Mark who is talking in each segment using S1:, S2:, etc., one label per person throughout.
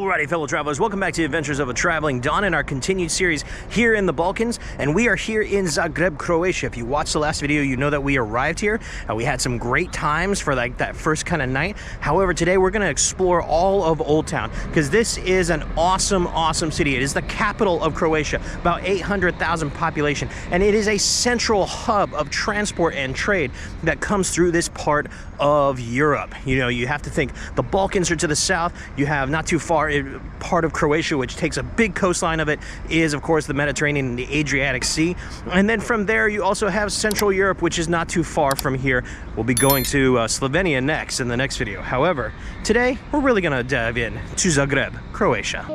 S1: Alrighty, fellow travelers, welcome back to Adventures of a Traveling Don in our continued series here in the Balkans, and we are here in Zagreb, Croatia. If you watched the last video, you know that we arrived here. We had some great times for like that first kind of night. However, today we're going to explore all of Old Town because this is an awesome, awesome city. It is the capital of Croatia, about 800,000 population, and it is a central hub of transport and trade that comes through this part of Europe. You know, you have to think the Balkans are to the south. You have not too far part of Croatia, which takes a big coastline of it, is of course the Mediterranean and the Adriatic Sea. And then from there you also have Central Europe, which is not too far from here. We'll be going to Slovenia next in the next video. However, today we're really gonna dive in to Zagreb, Croatia.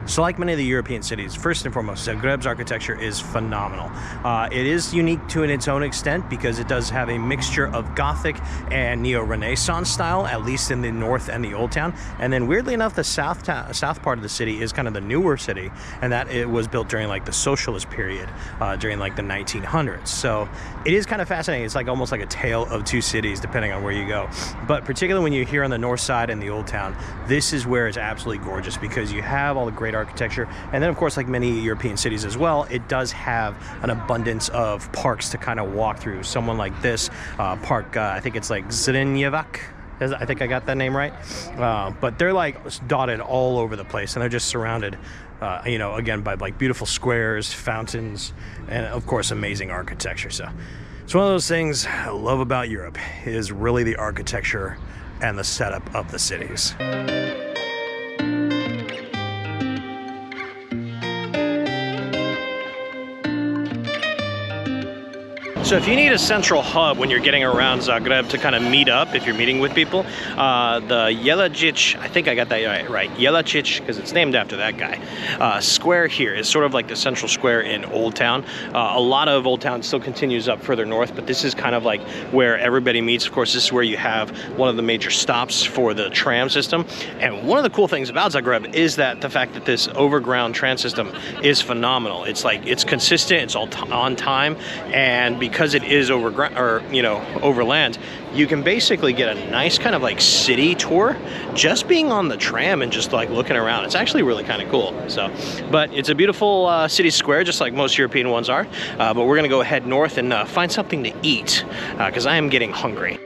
S1: So like many of the European cities, first and foremost, Zagreb's architecture is phenomenal. It is unique to its own extent because it does have a mixture of Gothic and Neo-Renaissance style, at least in the north and the Old Town. And then weirdly enough, the south part of the city is kind of the newer city, and that it was built during like the socialist period, during like the 1900s. So it is kind of fascinating. It's like almost like a tale of two cities depending on where you go. But particularly when you're here on the north side in the Old Town, this is where it's absolutely gorgeous because you have all the great architecture, and then of course, like many European cities as well, it does have an abundance of parks to kind of walk through. Someone like this park, I think it's like Zrenjevac, I think I got that name right, but they're like dotted all over the place, and they're just surrounded you know, again, by like beautiful squares, fountains, and of course amazing architecture. So it's one of those things I love about Europe, is really the architecture and the setup of the cities. So if you need a central hub when you're getting around Zagreb to kind of meet up, if you're meeting with people, the Jelačić, I think I got that right, Jelačić, because it's named after that guy, square here is sort of like the central square in Old Town. A lot of Old Town still continues up further north, but this is kind of like where everybody meets. Of course, this is where you have one of the major stops for the tram system. And one of the cool things about Zagreb is that the fact that this overground tram system is phenomenal. It's like, it's consistent, it's all on time, and because it is overground, or you know, overland, you can basically get a nice kind of like city tour just being on the tram and just like looking around. It's actually really kind of cool. So, but it's a beautiful city square, just like most European ones are. But we're gonna go ahead north and find something to eat because I am getting hungry.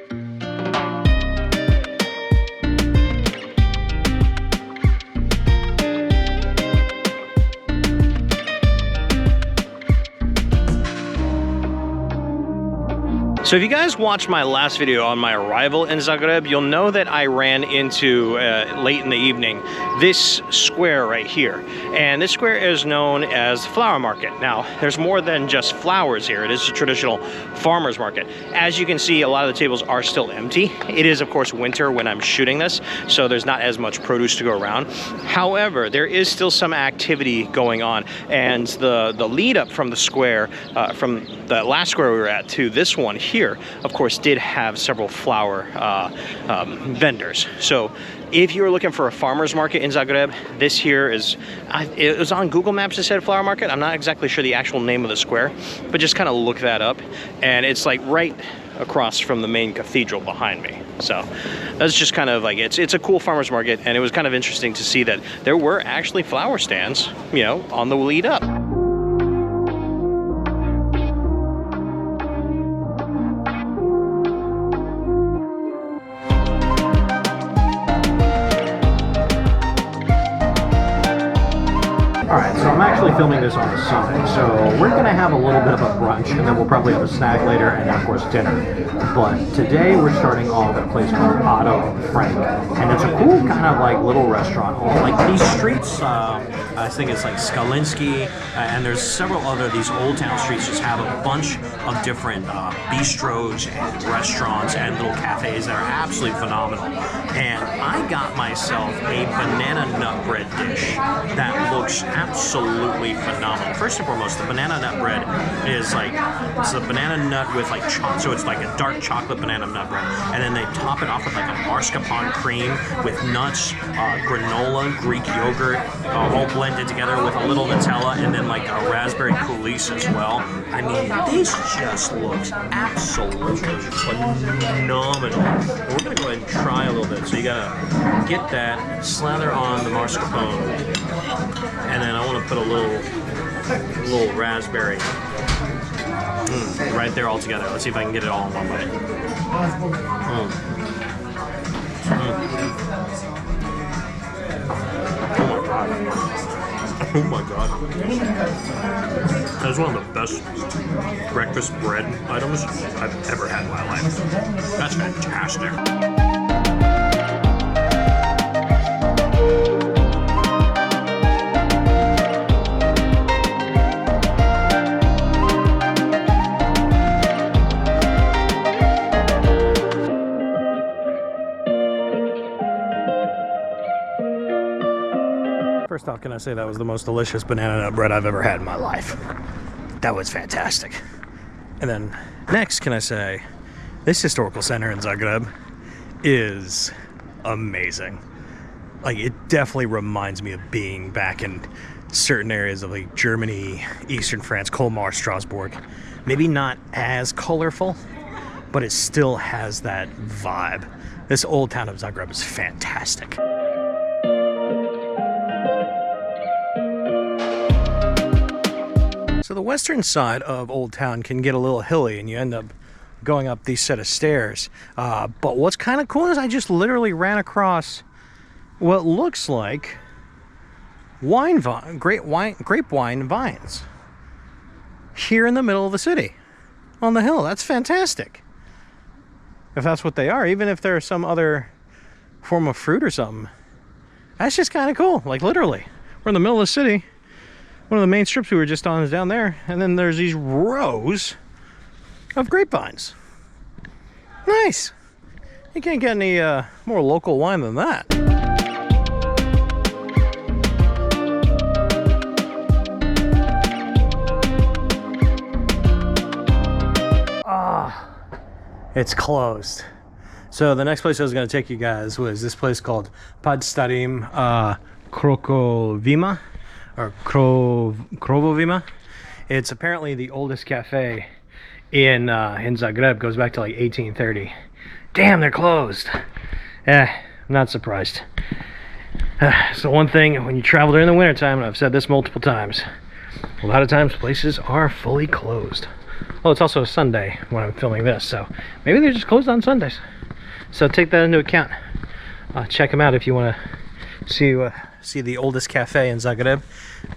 S1: So if you guys watched my last video on my arrival in Zagreb, you'll know that I ran into, late in the evening, this square right here. And this square is known as the Flower Market. Now, there's more than just flowers here. It is a traditional farmer's market. As you can see, a lot of the tables are still empty. It is, of course, winter when I'm shooting this, so there's not as much produce to go around. However, there is still some activity going on, and the lead up from the square, from the last square we were at to this one here, of course, did have several flower vendors. So if you were looking for a farmer's market in Zagreb, this here is, it was on Google Maps, it said flower market. I'm not exactly sure the actual name of the square, but just kind of look that up. And it's like right across from the main cathedral behind me. So that's just kind of like, it's a cool farmer's market, and it was kind of interesting to see that there were actually flower stands, you know, on the lead up. Alright, so I'm actually filming this on the side, so we're going to have a little bit of a brunch, and then we'll probably have a snack later, and then of course dinner. But today we're starting off at a place called Otto Frank, and it's a cool kind of like little restaurant. Like these streets, I think it's like Skalinski, and there's several other, these Old Town streets just have a bunch of different bistros and restaurants and little cafes that are absolutely phenomenal. And I got myself a banana nut bread dish that looked looks absolutely phenomenal. First and foremost, the banana nut bread is like, it's a banana nut with like chocolate, so it's like a dark chocolate banana nut bread, and then they top it off with like a mascarpone cream with nuts, granola, Greek yogurt, all blended together with a little Nutella, and then like a raspberry coulis as well. I mean, this just looks absolutely phenomenal. And we're gonna go ahead and try a little bit. So you gotta get that, slather on the mascarpone, and then I want to put a little raspberry right there all together. Let's see if I can get it all in one bite. Oh my god. That's one of the best breakfast bread items I've ever had in my life. That's fantastic. First off, can I say that was the most delicious banana nut bread I've ever had in my life. That was fantastic. And then next, can I say, this historical center in Zagreb is amazing. Like, it definitely reminds me of being back in certain areas of like Germany, Eastern France, Colmar, Strasbourg. Maybe not as colorful, but it still has that vibe. This old town of Zagreb is fantastic. So the western side of Old Town can get a little hilly and you end up going up these set of stairs. But what's kind of cool is I just literally ran across what looks like grape wine vines here in the middle of the city on the hill. That's fantastic. If that's what they are, even if they're some other form of fruit or something, that's just kind of cool. Like, literally, we're in the middle of the city. One of the main strips we were just on is down there, and then there's these rows of grapevines. Nice. You can't get any more local wine than that. It's closed. So the next place I was going to take you guys was this place called Pod Starim Krokovima, or Krovovima. It's apparently the oldest cafe in Zagreb. Goes back to like 1830. Damn, they're closed. I'm not surprised. So one thing, when you travel during the wintertime, and I've said this multiple times, a lot of times places are fully closed. Oh, it's also a Sunday when I'm filming this, so maybe they're just closed on Sundays. So take that into account. Check them out if you want to see the oldest cafe in Zagreb.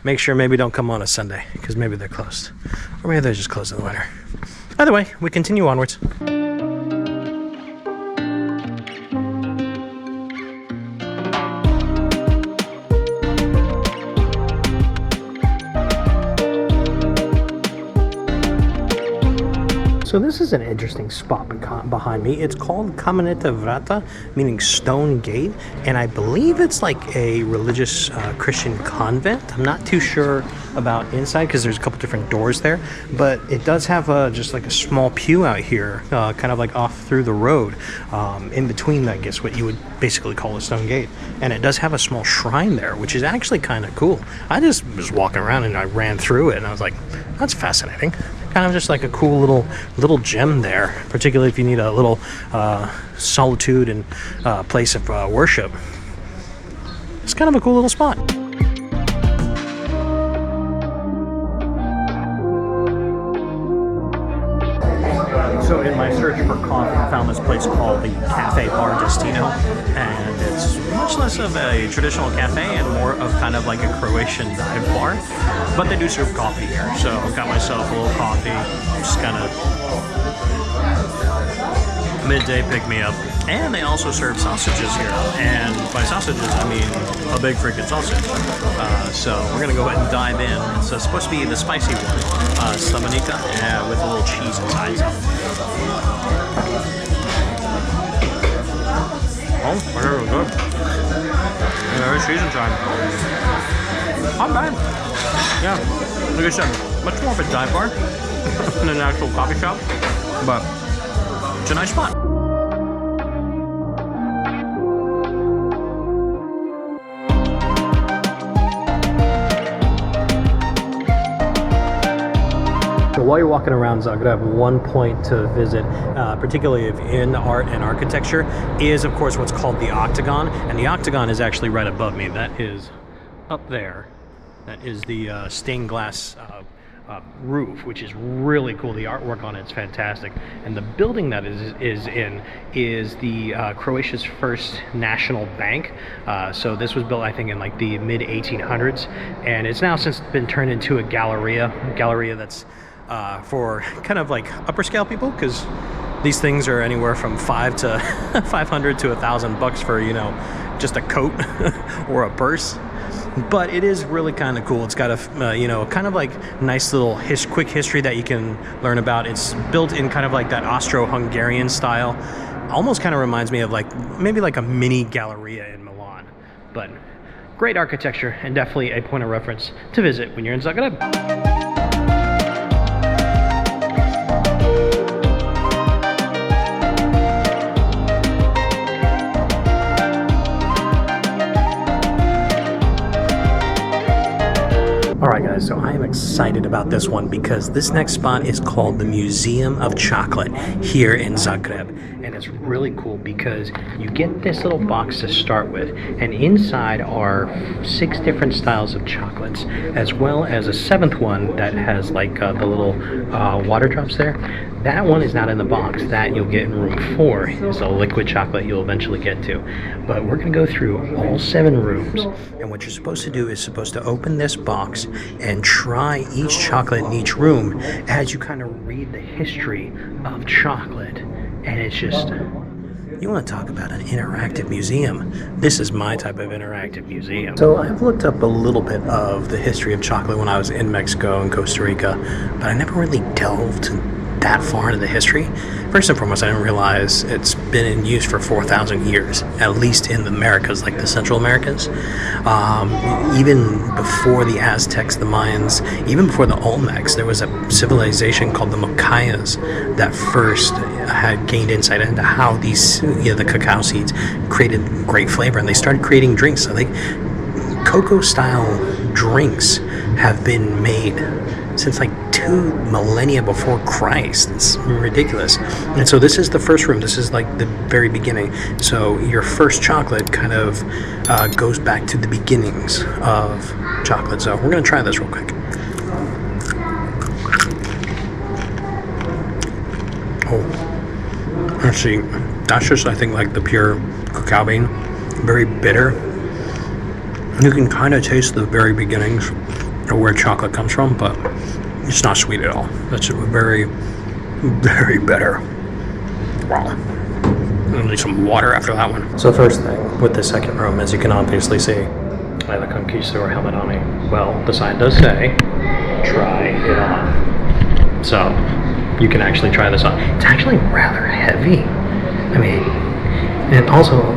S1: Make sure maybe don't come on a Sunday, because maybe they're closed. Or maybe they're just closed in the winter. Either way, we continue onwards. So this is an interesting spot behind me. It's called Kamenita Vrata, meaning stone gate, and I believe it's like a religious Christian convent. I'm not too sure about inside because there's a couple different doors there, but it does have just like a small pew out here, kind of like off through the road, in between, I guess, what you would basically call a stone gate. And it does have a small shrine there, which is actually kind of cool. I just was walking around and I ran through it and I was like, that's fascinating. Kind of just like a cool little gem there, particularly if you need a little solitude and place of worship. It's kind of a cool little spot. So in my search for coffee, I found this place called the Cafe Bar Destino, and it's much less of a traditional cafe and more of kind of like a Croatian dive bar, but they do serve coffee here. So I got myself a little coffee, just kind of midday pick me up. And they also serve sausages here, and by sausages I mean a big freaking sausage. So we're gonna go ahead and dive in. It's supposed to be the spicy one, slamenika, with a little cheese inside. Oh, I heard it was good. Yeah, it's season time.
S2: Not bad. Yeah, like I said, much more of a dive bar than an actual coffee shop, but it's a nice spot.
S1: While you're walking around Zagreb, one point to visit, particularly in art and architecture, is of course what's called the Octagon. And the Octagon is actually right above me. That is up there. That is the stained glass roof, which is really cool. The artwork on it is fantastic. And the building that is in is the Croatia's first national bank. So this was built, I think, in like the mid 1800s, and it's now since been turned into a galleria that's for kind of like upper scale people, because these things are anywhere from $500 to $1,000 for, you know, just a coat or a purse. But it is really kind of cool. It's got a you know, kind of like nice little quick history that you can learn about. It's built in kind of like that Austro-Hungarian style. Almost kind of reminds me of like maybe like a mini galleria in Milan. But great architecture, and definitely a point of reference to visit when you're in Zagreb. Alright guys, so I am excited about this one because this next spot is called the Museum of Chocolate here in Zagreb. And it's really cool because you get this little box to start with, and inside are 6 different styles of chocolates, as well as a 7th one that has like the little water drops there. That one is not in the box. That you'll get in room 4 is a liquid chocolate you'll eventually get to. But we're going to go through all 7 rooms, and what you're supposed to do is supposed to open this box and try each chocolate in each room as you kind of read the history of chocolate. And it's just, you want to talk about an interactive museum. This is my type of interactive museum. So I've looked up a little bit of the history of chocolate when I was in Mexico and Costa Rica, but I never really delved that far into the history. First and foremost, I didn't realize it's been in use for 4,000 years, at least in the Americas, like the Central Americas. Even before the Aztecs, the Mayans, even before the Olmecs, there was a civilization called the Mayas that first had gained insight into how these, you know, the cacao seeds created great flavor, and they started creating drinks. So cocoa-style drinks have been made since like 2 millennia before Christ. It's ridiculous. And so this is the first room. This is like the very beginning. So your first chocolate kind of goes back to the beginnings of chocolate. So we're going to try this real quick. Oh, actually, that's just, I think, like the pure cacao bean. Very bitter. You can kind of taste the very beginnings of where chocolate comes from, but it's not sweet at all. That's very, very bitter. Wow. I need some water after that one. So first thing, with the second room, as you can obviously see, I have a Conquistador helmet on me. Well, the sign does say, try it on. So, you can actually try this on. It's actually rather heavy. I mean, and also,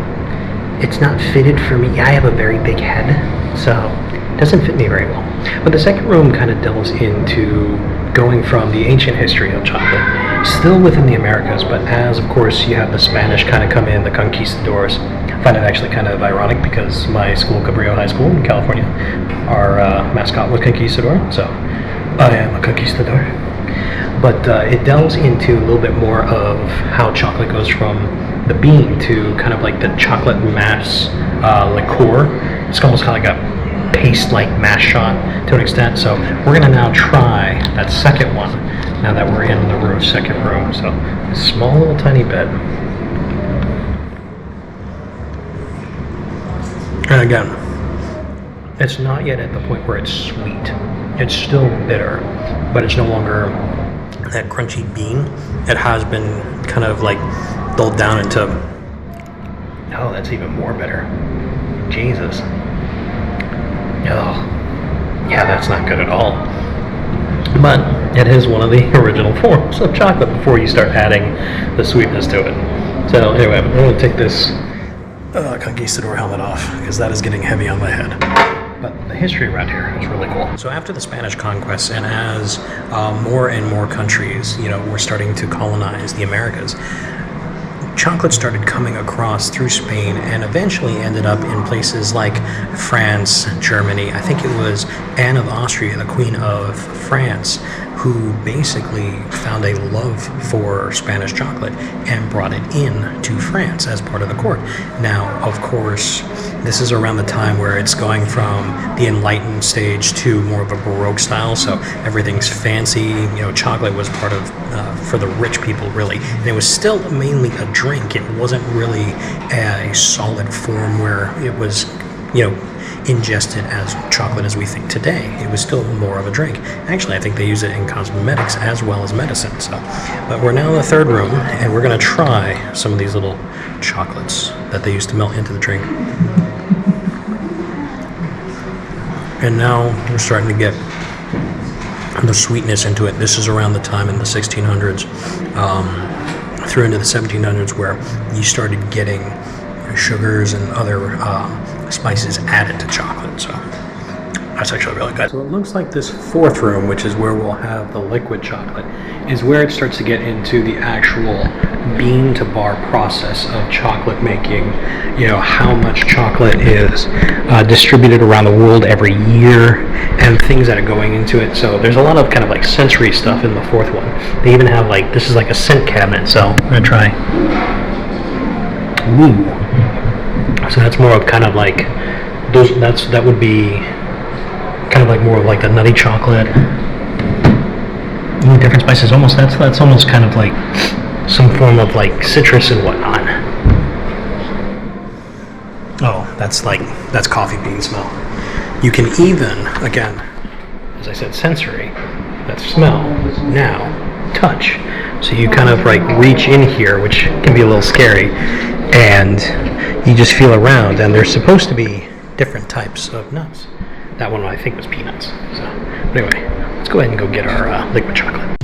S1: it's not fitted for me. I have a very big head, so it doesn't fit me very well. But the second room kind of delves into going from the ancient history of chocolate, still within the Americas, but as, of course, you have the Spanish kind of come in, the conquistadors. I find it actually kind of ironic because my school, Cabrillo High School in California, our mascot was Conquistador, so I am a conquistador. But it delves into a little bit more of how chocolate goes from the bean to kind of like the chocolate mass liqueur. It's almost kind of like a paste-like mash shot to an extent. So we're gonna now try that second one now that we're in the second room. So a small little tiny bit. And again, it's not yet at the point where it's sweet. It's still bitter, but it's no longer that crunchy bean. It has been kind of like dulled down into, oh, that's even more bitter. Jesus. Oh, yeah, that's not good at all. But it is one of the original forms of chocolate before you start adding the sweetness to it. So anyway, I'm going to take this Conquistador helmet off because that is getting heavy on my head. But the history around here. It's really cool. So after the Spanish conquest, and as more and more countries, were starting to colonize the Americas, chocolate started coming across through Spain and eventually ended up in places like France, Germany. I think it was Anne of Austria, the Queen of France, who basically found a love for Spanish chocolate and brought it in to France as part of the court. Now, of course, this is around the time where it's going from the Enlightened stage to more of a Baroque style, so everything's fancy. Chocolate was part of, for the rich people, really. And it was still mainly a drink. It wasn't really a solid form where it was, ingested as chocolate as we think today. It was still more of a drink. Actually, I think they use it in cosmetics as well as medicine. So, but we're now in the third room, and we're going to try some of these little chocolates that they used to melt into the drink. And now we're starting to get the sweetness into it. This is around the time in the 1600s, through into the 1700s, where you started getting sugars and other spices added to chocolate. So that's actually really good. So it looks like this fourth room, which is where we'll have the liquid chocolate, is where it starts to get into the actual bean to bar process of chocolate making. How much chocolate is distributed around the world every year and things that are going into it. So there's a lot of kind of like sensory stuff in the fourth one. They even have this is like a scent cabinet. So I'm gonna try. Ooh. So that's more of kind of like that would be kind of like more of like the nutty chocolate. Different spices. That's almost kind of like some form of like citrus and whatnot. Oh, that's coffee bean smell. You can even, again, as I said, sensory. That's smell. Now, touch. So you kind of like reach in here, which can be a little scary, and you just feel around, and there's supposed to be different types of nuts. That one I think was peanuts. So anyway, let's go ahead and go get our liquid chocolate.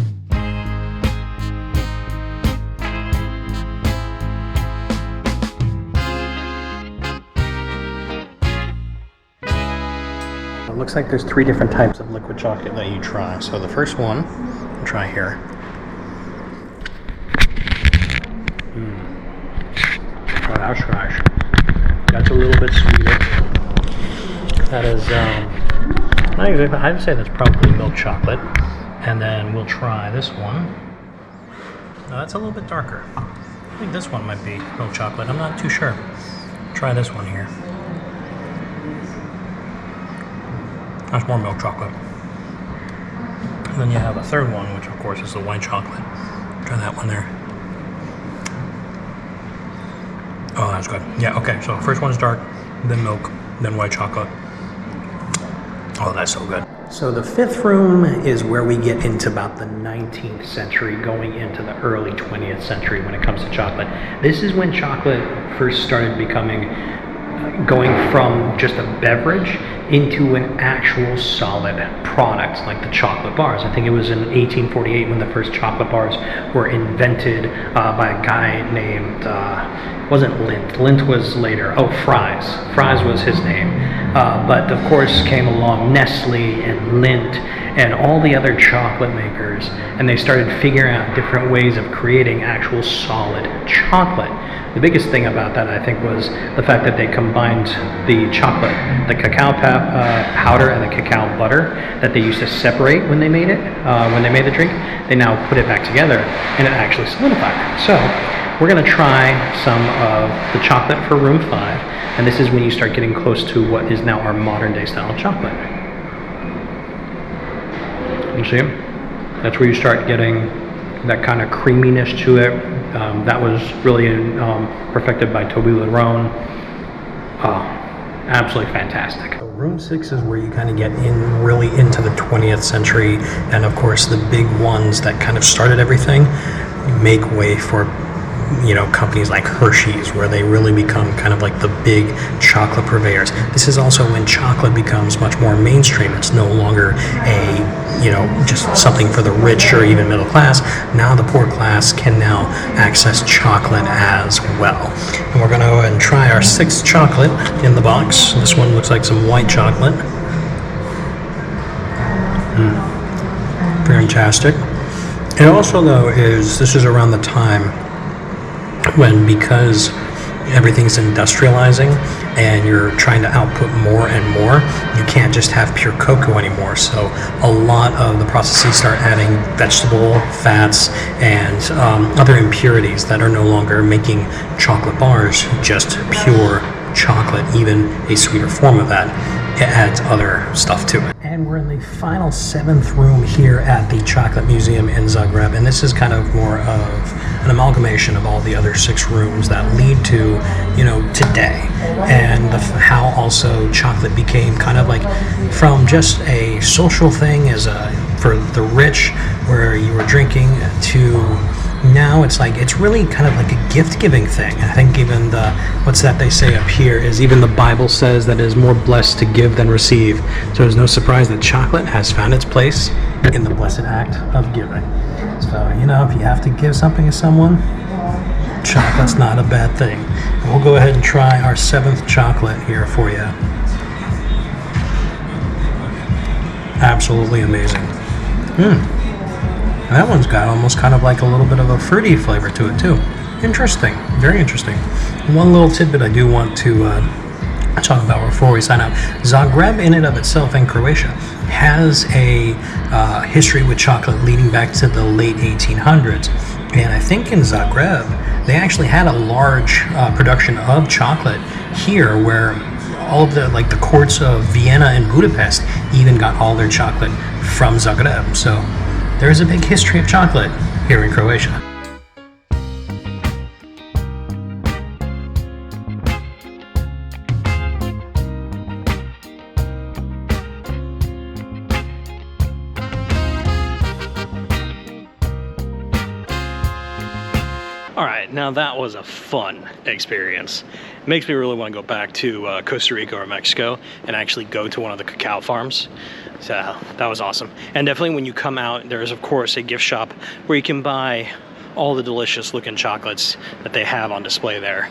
S1: It looks like there's 3 different types of liquid chocolate that you try. So the first one, I'll try here. Oh, that's nice. That's a little bit sweeter. That is, I'd say that's probably milk chocolate. And then we'll try this one. No, that's a little bit darker. I think this one might be milk chocolate. I'm not too sure. Try this one here. That's more milk chocolate. And then you have a third one, which of course is the white chocolate. Try that one there. Oh, that's good. Yeah, okay, so first one's dark, then milk, then white chocolate. Oh, that's so good. So the fifth room is where we get into about the 19th century, going into the early 20th century when it comes to chocolate. This is when chocolate first started going from just a beverage into an actual solid product like the chocolate bars. I think it was in 1848 when the first chocolate bars were invented by a guy named, wasn't Lindt. Lindt was later. Oh, Fries. Fries was his name. But of course came along Nestle and Lindt and all the other chocolate makers, and they started figuring out different ways of creating actual solid chocolate. The biggest thing about that, I think, was the fact that they combined the chocolate, the cacao powder and the cacao butter that they used to separate when they made it, when they made the drink. They now put it back together, and it actually solidified. So we're going to try some of the chocolate for room 5, and this is when you start getting close to what is now our modern day style of chocolate. You see? That's where you start getting that kind of creaminess to it. That was really perfected by Toby Lerone. Absolutely fantastic. So room 6 is where you kind of get in really into the 20th century, and of course the big ones that kind of started everything make way for companies like Hershey's, where they really become kind of like the big chocolate purveyors. This is also when chocolate becomes much more mainstream. It's no longer just something for the rich or even middle class. Now the poor class can now access chocolate as well. And we're going to go ahead and try our 6th chocolate in the box. This one looks like some white chocolate. Fantastic. It also, though, this is around the time when, because everything's industrializing and you're trying to output more and more, you can't just have pure cocoa anymore. So a lot of the processes start adding vegetable fats and other impurities that are no longer making chocolate bars just pure chocolate, even a sweeter form of that. It adds other stuff to it. And we're in the final 7th room here at the Chocolate Museum in Zagreb, and this is kind of more of an amalgamation of all the other 6 rooms that lead to, today, and how also chocolate became kind of like from just a social thing for the rich, where you were drinking, to now it's really kind of like a gift-giving thing. I think even what's that they say up here is even the Bible says that it is more blessed to give than receive. So it's no surprise that chocolate has found its place in the blessed act of giving. So, if you have to give something to someone, chocolate's not a bad thing. And we'll go ahead and try our 7th chocolate here for you. Absolutely amazing. That one's got almost kind of like a little bit of a fruity flavor to it too. Interesting, very interesting. One little tidbit I do want to talk about before we sign out. Zagreb in and of itself, in Croatia, has a history with chocolate leading back to the late 1800s. And I think in Zagreb, they actually had a large production of chocolate here, where all of the courts of Vienna and Budapest even got all their chocolate from Zagreb. So there's a big history of chocolate here in Croatia. All right, now that was a fun experience. It makes me really want to go back to Costa Rica or Mexico and actually go to one of the cacao farms. So that was awesome. And definitely when you come out, there is of course a gift shop where you can buy all the delicious looking chocolates that they have on display there.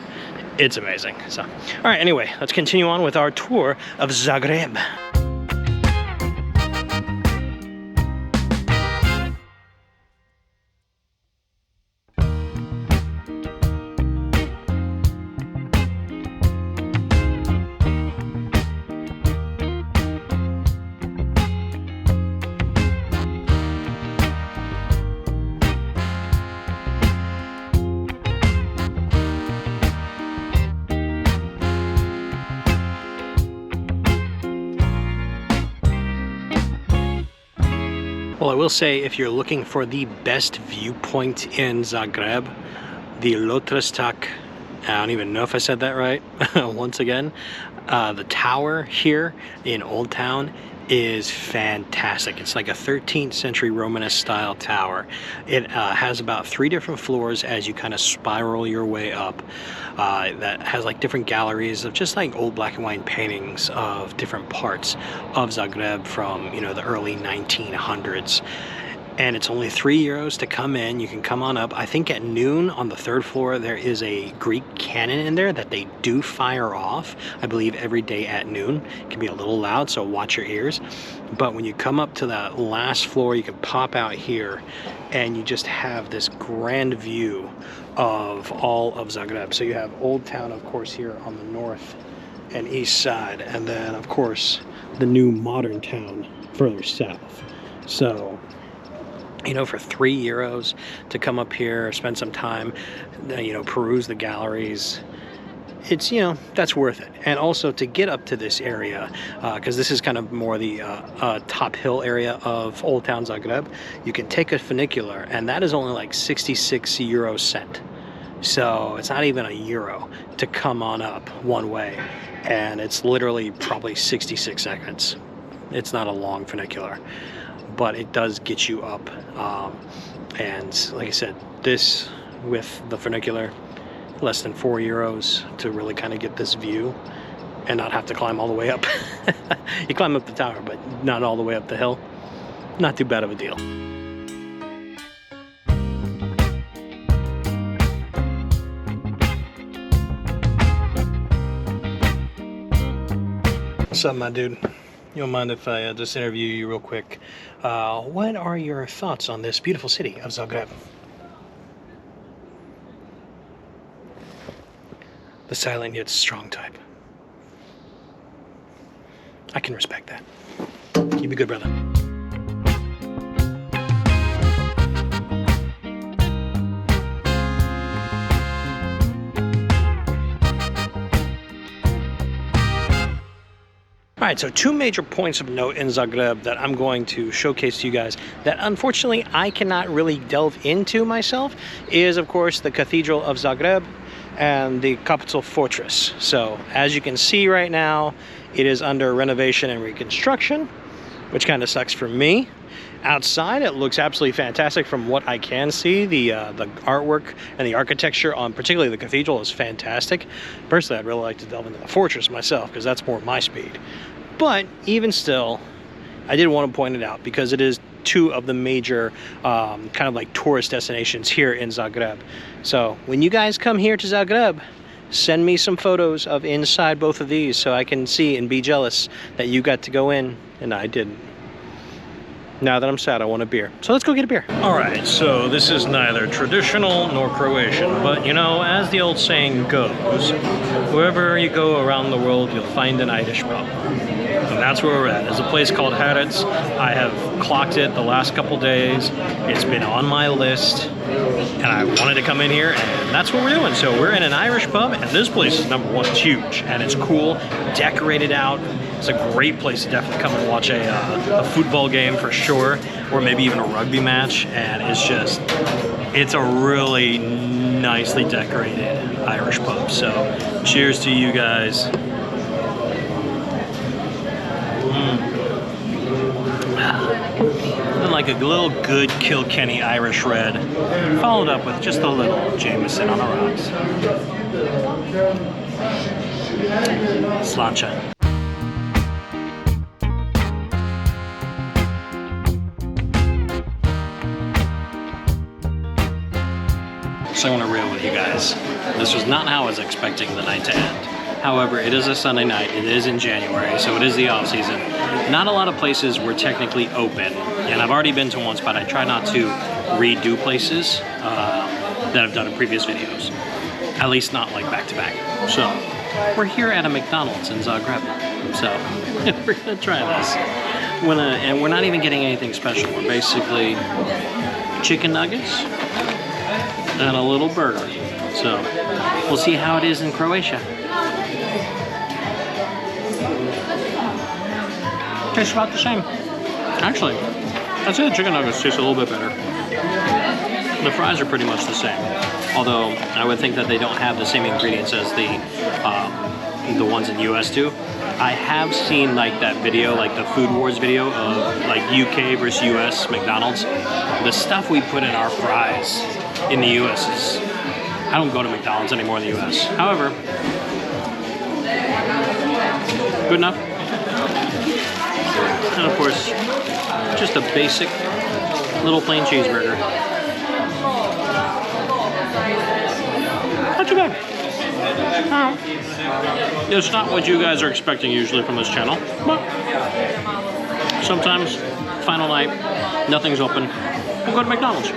S1: It's amazing. So, all right, anyway, let's continue on with our tour of Zagreb. Well, I will say, if you're looking for the best viewpoint in Zagreb, the Lotrastak, I don't even know if I said that right, once again, the tower here in Old Town is fantastic. It's like a 13th century Romanesque style tower. It has about 3 different floors as you kind of spiral your way up. That has like different galleries of just like old black and white paintings of different parts of Zagreb from, the early 1900s. And it's only €3 to come in. You can come on up. I think at noon on the 3rd floor there is a Greek cannon in there that they do fire off, I believe, every day at noon. It can be a little loud, so watch your ears. But when you come up to that last floor, you can pop out here and you just have this grand view of all of Zagreb. So you have Old Town, of course, here on the north and east side, and then of course the new modern town further south. So for €3 to come up here, spend some time, peruse the galleries, it's, that's worth it. And also to get up to this area, because this is kind of more the top hill area of Old Town Zagreb, you can take a funicular, and that is only like 66 euro cent. So it's not even €1 to come on up one way, and it's literally probably 66 seconds. It's not a long funicular, but it does get you up. And like I said, this with the funicular, less than €4 to really kind of get this view and not have to climb all the way up. You climb up the tower, but not all the way up the hill. Not too bad of a deal. What's up, my dude? You don't mind if I just interview you real quick? What are your thoughts on this beautiful city of Zagreb? The silent yet strong type. I can respect that. You be good, brother. All right, so two major points of note in Zagreb that I'm going to showcase to you guys that unfortunately I cannot really delve into myself is, of course, the Cathedral of Zagreb and the Capital Fortress. So as you can see right now, it is under renovation and reconstruction, which kind of sucks for me. Outside, it looks absolutely fantastic from what I can see. The artwork and the architecture on particularly the cathedral is fantastic. Personally, I'd really like to delve into the fortress myself because that's more my speed. But even still, I did want to point it out because it is two of the major kind of like tourist destinations here in Zagreb. So when you guys come here to Zagreb, send me some photos of inside both of these so I can see and be jealous that you got to go in and I didn't. Now that I'm sad, I want a beer. So let's go get a beer. All right, so this is neither traditional nor Croatian, but you know, as the old saying goes, wherever you go around the world, you'll find an Irish pub. And that's where we're at. There's a place called Harrods. I have clocked it the last couple days. It's been on my list, and I wanted to come in here, and that's what we're doing. So we're in an Irish pub, and this place is number one. It's huge, and it's cool, decorated out. It's a great place to definitely come and watch a football game for sure, or maybe even a rugby match. And it's a really nicely decorated Irish pub. So cheers to you guys. And like a little good Kilkenny Irish red, followed up with just a little Jameson on the rocks. Sláinte. So I'm gonna reel with you guys. This was not how I was expecting the night to end. However, it is a Sunday night, it is in January, so it is the off season. Not a lot of places were technically open, and I've already been to one spot. I try not to redo places that I've done in previous videos, at least not like back to back. So we're here at a McDonald's in Zagreb, so we're gonna try this. And we're not even getting anything special. We're basically chicken nuggets and a little burger. So we'll see how it is in Croatia. Tastes about the same. Actually, I'd say the chicken nuggets taste a little bit better. The fries are pretty much the same, although I would think that they don't have the same ingredients as the ones in the US do. I have seen like that video, like the Food Wars video of like UK versus US McDonald's. The stuff we put in our fries in the US is, I don't go to McDonald's anymore in the US. However, good enough. And of course, just a basic little plain cheeseburger. Not too bad. It's not what you guys are expecting usually from this channel, but sometimes, final night, nothing's open, we'll go to McDonald's.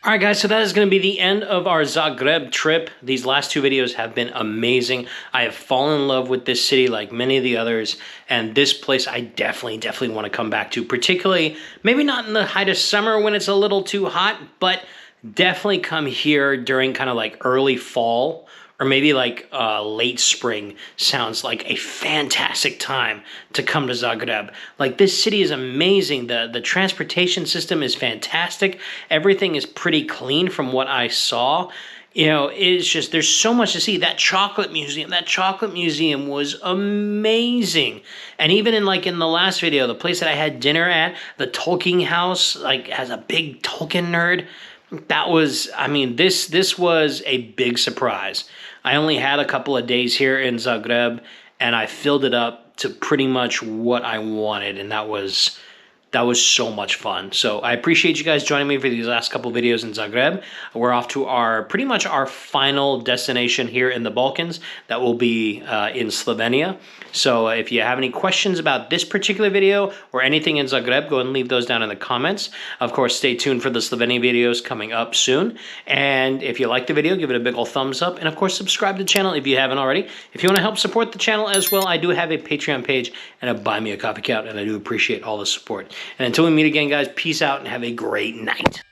S1: All right, guys, so that is going to be the end of our Zagreb trip. These last two videos have been amazing. I have fallen in love with this city like many of the others, and this place I definitely want to come back to, particularly maybe not in the height of summer when it's a little too hot, but definitely come here during kind of like early fall or maybe like late spring. Sounds like a fantastic time to come to Zagreb. Like, this city is amazing. The transportation system is fantastic. Everything is pretty clean from what I saw. You know, it's just, there's so much to see. That chocolate museum was amazing. And even in the last video, the place that I had dinner at, the Tolkien house, like, has a big Tolkien nerd. That was, I mean, this was a big surprise.
S3: I only had a couple of days here in Zagreb, and I filled it up to pretty much what I wanted, and that was so much fun. So I appreciate you guys joining me for these last couple videos in Zagreb. We're off to pretty much our final destination here in the Balkans. That will be in Slovenia. So if you have any questions about this particular video or anything in Zagreb, go ahead and leave those down in the comments. Of course, stay tuned for the Slovenia videos coming up soon. And if you like the video, give it a big old thumbs up. And of course, subscribe to the channel if you haven't already. If you want to help support the channel as well, I do have a Patreon page and a Buy Me a Coffee account, and I do appreciate all the support. And until we meet again, guys, peace out and have a great night.